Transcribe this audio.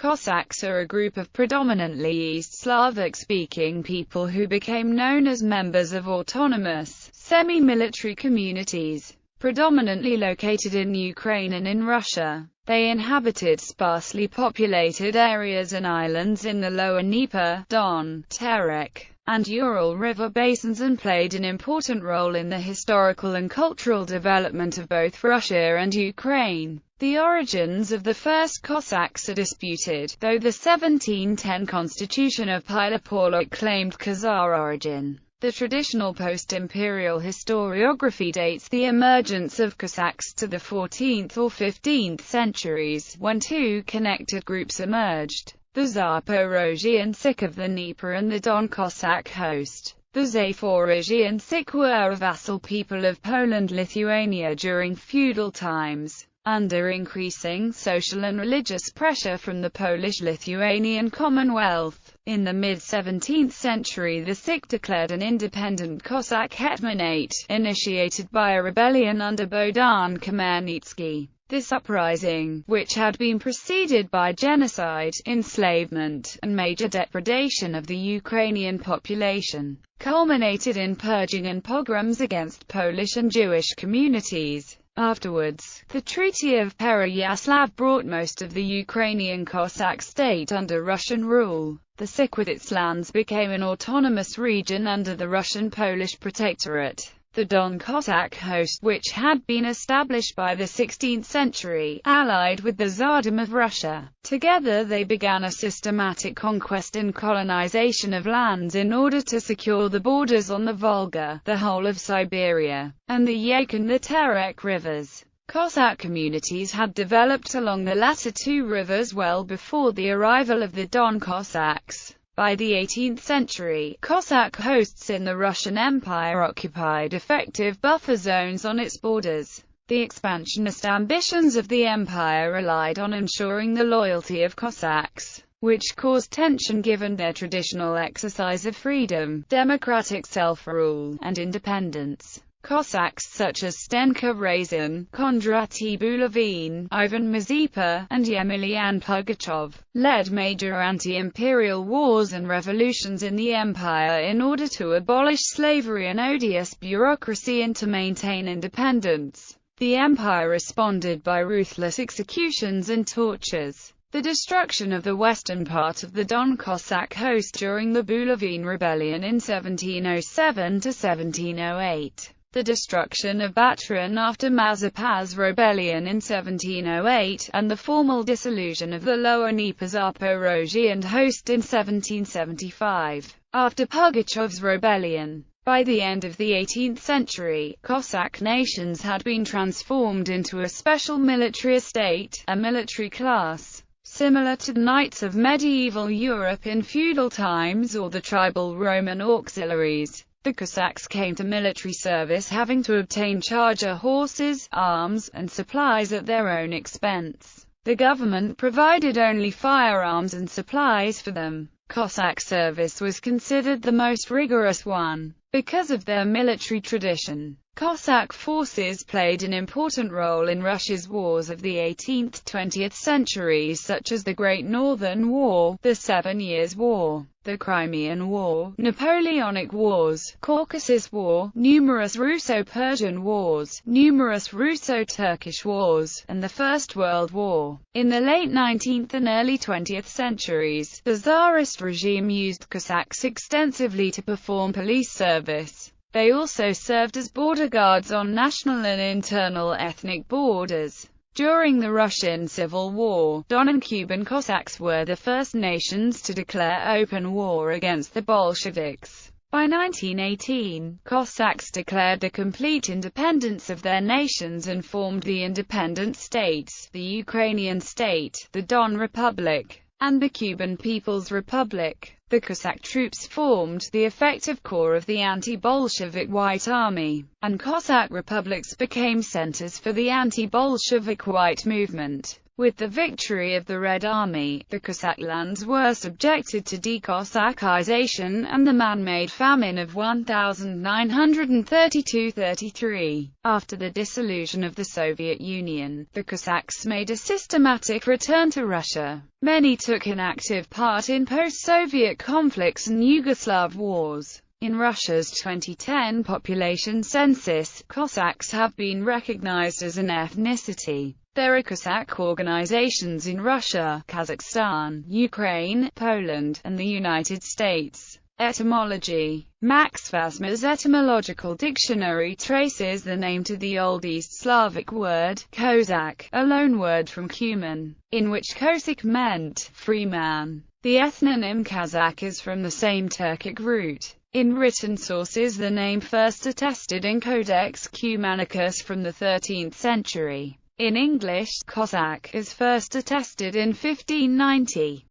Cossacks are a group of predominantly East Slavic-speaking people who became known as members of autonomous, semi-military communities, predominantly located in Ukraine and in Russia. They inhabited sparsely populated areas and islands in the lower Dnieper, Don, Terek, and Ural river basins and played an important role in the historical and cultural development of both Russia and Ukraine. The origins of the first Cossacks are disputed, though the 1710 constitution of Pilopolok claimed Khazar origin. The traditional post-imperial historiography dates the emergence of Cossacks to the 14th or 15th centuries, when two connected groups emerged: the Zaporozhian Sikh of the Dnieper and the Don Cossack host. The Zaporozhian Sikh were a vassal people of Poland-Lithuania during feudal times. Under increasing social and religious pressure from the Polish-Lithuanian Commonwealth, in the mid-17th century the Sikh declared an independent Cossack hetmanate, initiated by a rebellion under Bohdan Khmelnytsky. This uprising, which had been preceded by genocide, enslavement, and major depredation of the Ukrainian population, culminated in purging and pogroms against Polish and Jewish communities. Afterwards, the Treaty of Pereyaslav brought most of the Ukrainian Cossack state under Russian rule. The Sikh with its lands became an autonomous region under the Russian-Polish Protectorate. The Don Cossack host, which had been established by the 16th century, allied with the Tsardom of Russia. Together they began a systematic conquest and colonization of lands in order to secure the borders on the Volga, the whole of Siberia, and the Yaik and the Terek rivers. Cossack communities had developed along the latter two rivers well before the arrival of the Don Cossacks. By the 18th century, Cossack hosts in the Russian Empire occupied effective buffer zones on its borders. The expansionist ambitions of the empire relied on ensuring the loyalty of Cossacks, which caused tension given their traditional exercise of freedom, democratic self-rule, and independence. Cossacks such as Stenka Razin, Kondraty Bulavin, Ivan Mazepa, and Yemelyan Pugachov led major anti-imperial wars and revolutions in the empire in order to abolish slavery and odious bureaucracy and to maintain independence. The empire responded by ruthless executions and tortures. The destruction of the western part of the Don Cossack host during the Bulavin Rebellion in 1707 to 1708. The destruction of Batran after Mazepa's rebellion in 1708, and the formal dissolution of the Lower Dnieper Zaporozhian host in 1775, after Pugachov's rebellion. By the end of the 18th century, Cossack nations had been transformed into a special military estate, a military class, similar to the knights of medieval Europe in feudal times or the tribal Roman auxiliaries. The Cossacks came to military service having to obtain charger horses, arms, and supplies at their own expense. The government provided only firearms and supplies for them. Cossack service was considered the most rigorous one. Because of their military tradition, Cossack forces played an important role in Russia's wars of the 18th–20th centuries such as the Great Northern War, the 7 Years' War, the Crimean War, Napoleonic Wars, Caucasus War, numerous Russo-Persian Wars, numerous Russo-Turkish Wars, and the First World War. In the late 19th and early 20th centuries, the Tsarist regime used Cossacks extensively to perform police service. They also served as border guards on national and internal ethnic borders. During the Russian Civil War, Don and Kuban Cossacks were the first nations to declare open war against the Bolsheviks. By 1918, Cossacks declared the complete independence of their nations and formed the independent states, the Ukrainian state, the Don Republic, and the Cuban People's Republic. The Cossack troops formed the effective core of the anti-Bolshevik White Army, and Cossack republics became centers for the anti-Bolshevik White movement. With the victory of the Red Army, the Cossack lands were subjected to de-Cossacization and the man-made famine of 1932–33. After the dissolution of the Soviet Union, the Cossacks made a systematic return to Russia. Many took an active part in post-Soviet conflicts and Yugoslav wars. In Russia's 2010 population census, Cossacks have been recognized as an ethnicity. There are Cossack organizations in Russia, Kazakhstan, Ukraine, Poland, and the United States. Etymology. Max Fasmer's etymological dictionary traces the name to the Old East Slavic word, Kozak, a loan word from Cuman, in which Cossack meant free man. The ethnonym Kazakh is from the same Turkic root. In written sources, the name first attested in Codex Cumanicus from the 13th century. In English, Cossack is first attested in 1590.